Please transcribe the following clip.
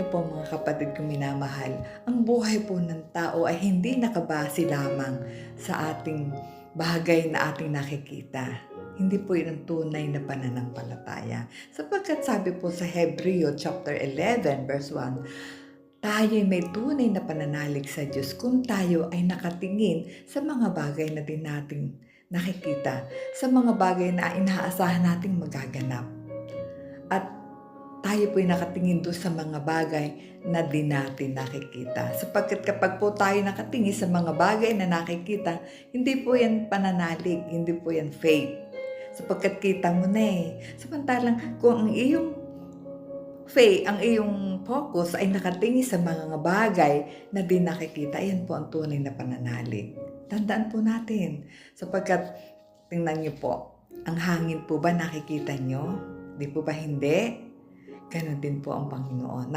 po mga kapatid kong minamahal, ang buhay po ng tao ay hindi nakabase lamang sa ating bagay na ating nakikita. Hindi po yun ang tunay na pananampalataya. Sapagkat sabi po sa Hebreo chapter 11 verse 1, tayo'y may tunay na pananalig sa Diyos kung tayo ay nakatingin sa mga bagay na din nating nakikita, sa mga bagay na inaasahan nating magaganap. At tayo po'y nakatingin doon sa mga bagay na di natin nakikita. Sapagkat kapag po tayo nakatingin sa mga bagay na nakikita, hindi po yan pananalig, hindi po yan faith. Sapagkat kita mo na eh. Samantalang kung ang iyong faith, ang iyong focus ay nakatingin sa mga bagay na di nakikita, yan po ang tunay na pananalig. Tandaan po natin. Sapagkat, tingnan niyo po, ang hangin po ba nakikita niyo? Di po ba hindi? Ganon din po ang Panginoon.